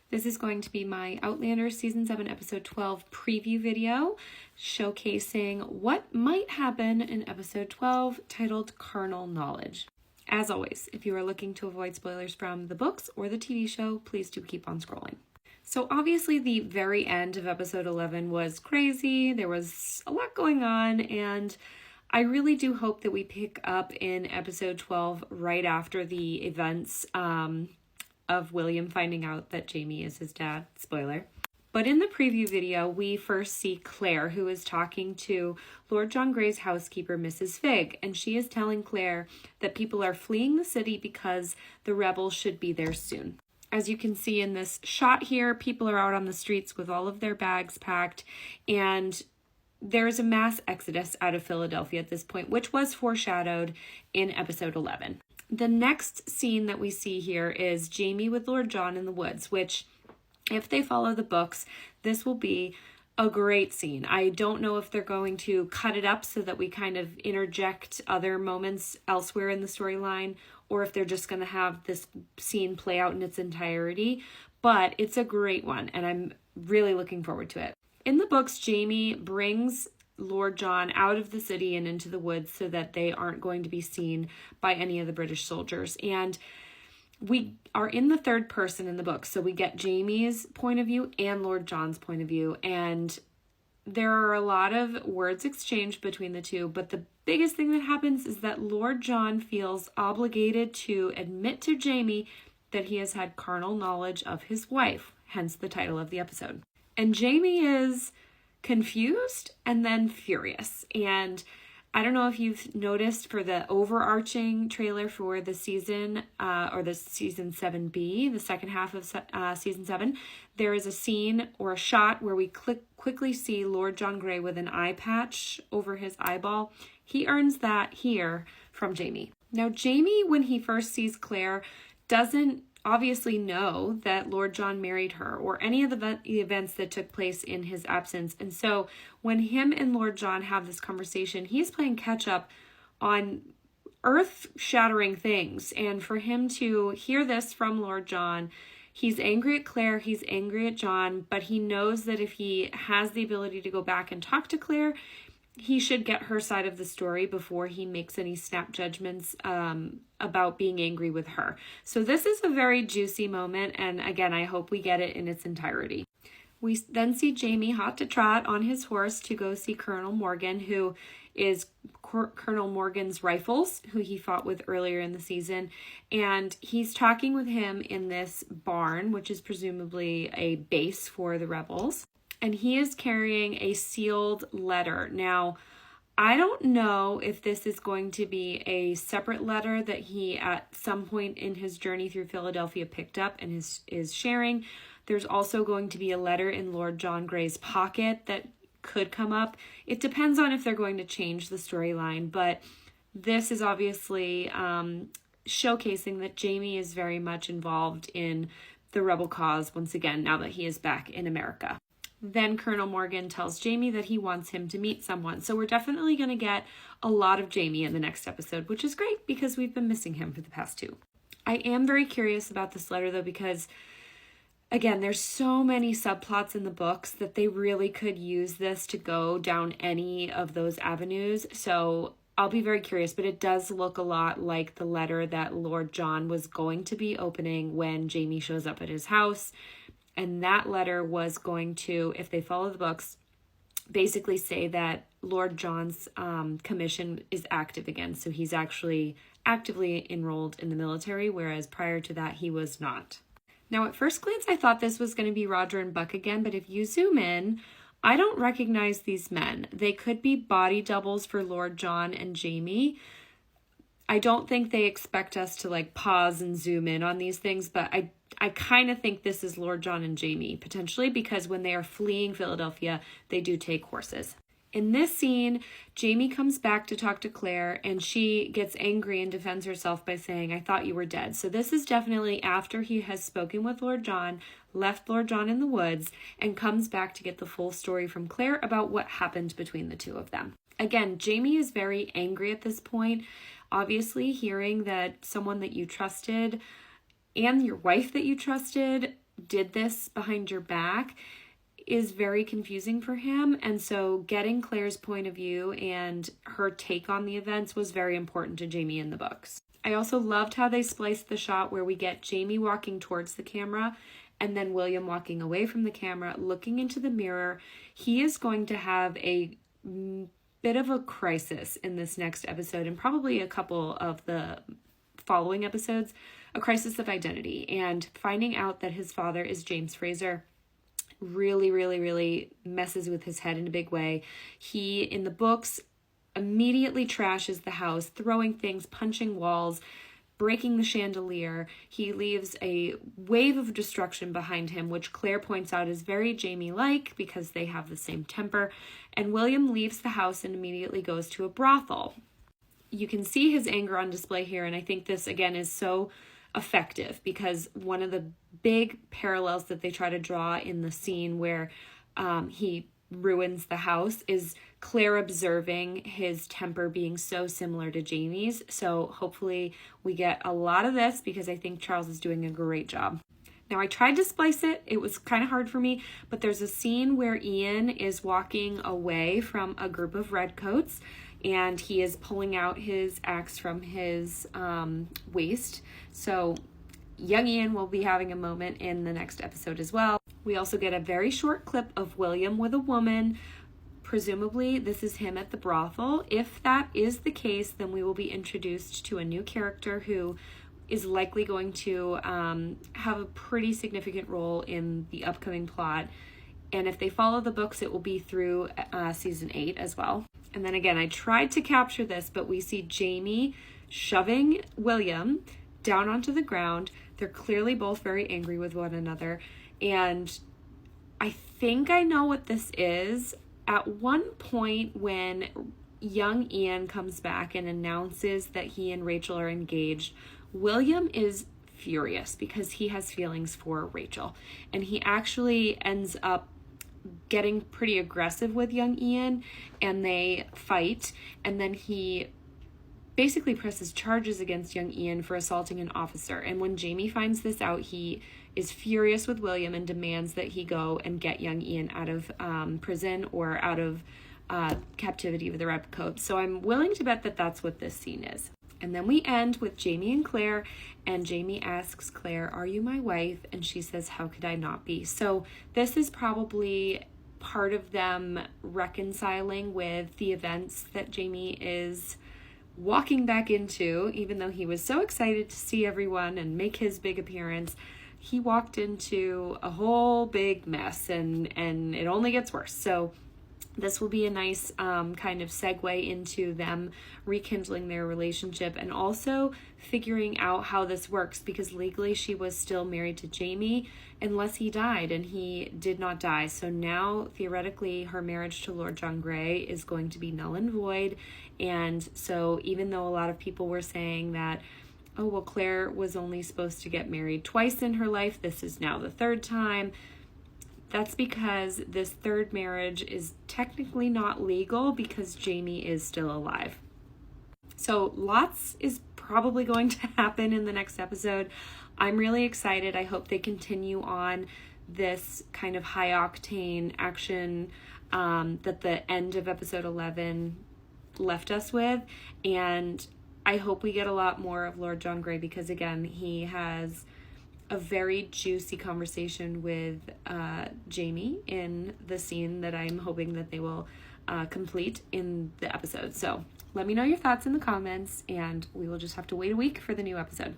This is going to be my Outlander Season 7, Episode 12 preview video showcasing what might happen in Episode 12 titled Carnal Knowledge. As always, if you are looking to avoid spoilers from the books or the TV show, please do keep on scrolling. So obviously the very end of Episode 11 was crazy. There was a lot going on, and I really do hope that we pick up in Episode 12 right after the events of William finding out that Jamie is his dad. Spoiler. But in the preview video, we first see Claire, who is talking to Lord John Grey's housekeeper, Mrs. Figg, and she is telling Claire that people are fleeing the city because the rebels should be there soon. As you can see in this shot here, people are out on the streets with all of their bags packed, and there's a mass exodus out of Philadelphia at this point, which was foreshadowed in Episode 11. The next scene that we see here is Jamie with Lord John in the woods, which, if they follow the books, this will be a great scene. I don't know if they're going to cut it up so that we kind of interject other moments elsewhere in the storyline, or if they're just going to have this scene play out in its entirety, but it's a great one, and I'm really looking forward to it. In the books, Jamie brings Lord John out of the city and into the woods so that they aren't going to be seen by any of the British soldiers. And we are in the third person in the book, so we get Jamie's point of view and Lord John's point of view. And there are a lot of words exchanged between the two, but the biggest thing that happens is that Lord John feels obligated to admit to Jamie that he has had carnal knowledge of his wife, hence the title of the episode. And Jamie is confused and then furious. And I don't know if you've noticed for the overarching trailer for the season, or the season 7B, the second half of season 7, there is a scene or a shot where we quickly see Lord John Grey with an eye patch over his eyeball. He earns that here from Jamie. Now, Jamie, when he first sees Claire, doesn't obviously know that Lord John married her or any of the events that took place in his absence. And so when him and Lord John have this conversation, he's playing catch up on earth-shattering things. And for him to hear this from Lord John, he's angry at Claire, he's angry at John, but he knows that if he has the ability to go back and talk to Claire, he should get her side of the story before he makes any snap judgments about being angry with her. So this is a very juicy moment, and again, I hope we get it in its entirety. We then see Jamie hot to trot on his horse to go see Colonel Morgan, who is Colonel Morgan's rifles, who he fought with earlier in the season, and he's talking with him in this barn, which is presumably a base for the rebels. And he is carrying a sealed letter. Now, I don't know if this is going to be a separate letter that he at some point in his journey through Philadelphia picked up and is sharing. There's also going to be a letter in Lord John Grey's pocket that could come up. It depends on if they're going to change the storyline, but this is obviously showcasing that Jamie is very much involved in the rebel cause once again, now that he is back in America. Then Colonel Morgan tells Jamie that he wants him to meet someone. So we're definitely going to get a lot of Jamie in the next episode, which is great because we've been missing him for the past 2. I am very curious about this letter, though, because, again, there's so many subplots in the books that they really could use this to go down any of those avenues. So I'll be very curious, but it does look a lot like the letter that Lord John was going to be opening when Jamie shows up at his house. And that letter was going to, if they follow the books, basically say that Lord John's commission is active again. So he's actually actively enrolled in the military, whereas prior to that, he was not. Now, at first glance, I thought this was going to be Roger and Buck again, but if you zoom in, I don't recognize these men. They could be body doubles for Lord John and Jamie. I don't think they expect us to pause and zoom in on these things, but I kind of think this is Lord John and Jamie, potentially, because when they are fleeing Philadelphia, they do take horses. In this scene, Jamie comes back to talk to Claire, and she gets angry and defends herself by saying, "I thought you were dead." So this is definitely after he has spoken with Lord John, left Lord John in the woods, and comes back to get the full story from Claire about what happened between the two of them. Again, Jamie is very angry at this point. Obviously, hearing that someone that you trusted and your wife that you trusted did this behind your back is very confusing for him. And so getting Claire's point of view and her take on the events was very important to Jamie in the books. I also loved how they spliced the shot where we get Jamie walking towards the camera and then William walking away from the camera, looking into the mirror. He is going to have a bit of a crisis in this next episode, and probably a couple of the following episodes, a crisis of identity. And finding out that his father is James Fraser really, really, really messes with his head in a big way. He, in the books, immediately trashes the house, throwing things, punching walls, breaking the chandelier. He leaves a wave of destruction behind him, which Claire points out is very Jamie-like because they have the same temper. And William leaves the house and immediately goes to a brothel. You can see his anger on display here, and I think this, again, is so effective because one of the big parallels that they try to draw in the scene where he ruins the house is Claire observing his temper being so similar to Jamie's. So hopefully we get a lot of this because I think Charles is doing a great job. Now, I tried to splice it. It was kind of hard for me, but there's a scene where Ian is walking away from a group of redcoats and he is pulling out his axe from his waist. So young Ian will be having a moment in the next episode as well. We also get a very short clip of William with a woman. Presumably, this is him at the brothel. If that is the case, then we will be introduced to a new character who is likely going to have a pretty significant role in the upcoming plot. And if they follow the books, it will be through season 8 as well. And then again, I tried to capture this, but we see Jamie shoving William down onto the ground. They're clearly both very angry with one another. And I think I know what this is. At one point when young Ian comes back and announces that he and Rachel are engaged, William is furious because he has feelings for Rachel. And he actually ends up getting pretty aggressive with young Ian and they fight. And then he basically presses charges against young Ian for assaulting an officer. And when Jamie finds this out, he is furious with William and demands that he go and get young Ian out of prison or out of captivity with the redcoats. So I'm willing to bet that that's what this scene is. And then we end with Jamie and Claire, and Jamie asks Claire, "Are you my wife?" And she says, "How could I not be?" So this is probably part of them reconciling with the events that Jamie is walking back into. Even though he was so excited to see everyone and make his big appearance, he walked into a whole big mess, and it only gets worse. So this will be a nice kind of segue into them rekindling their relationship and also figuring out how this works, because legally she was still married to Jamie unless he died, and he did not die. So now theoretically her marriage to Lord John Grey is going to be null and void. And so even though a lot of people were saying that, oh, well, Claire was only supposed to get married twice in her life, this is now the third time, that's because this third marriage is technically not legal because Jamie is still alive. So lots is probably going to happen in the next episode. I'm really excited. I hope they continue on this kind of high octane action that the end of episode 11 left us with. And I hope we get a lot more of Lord John Grey because, again, he has a very juicy conversation with Jamie in the scene that I'm hoping that they will complete in the episode. So let me know your thoughts in the comments, and we will just have to wait a week for the new episode.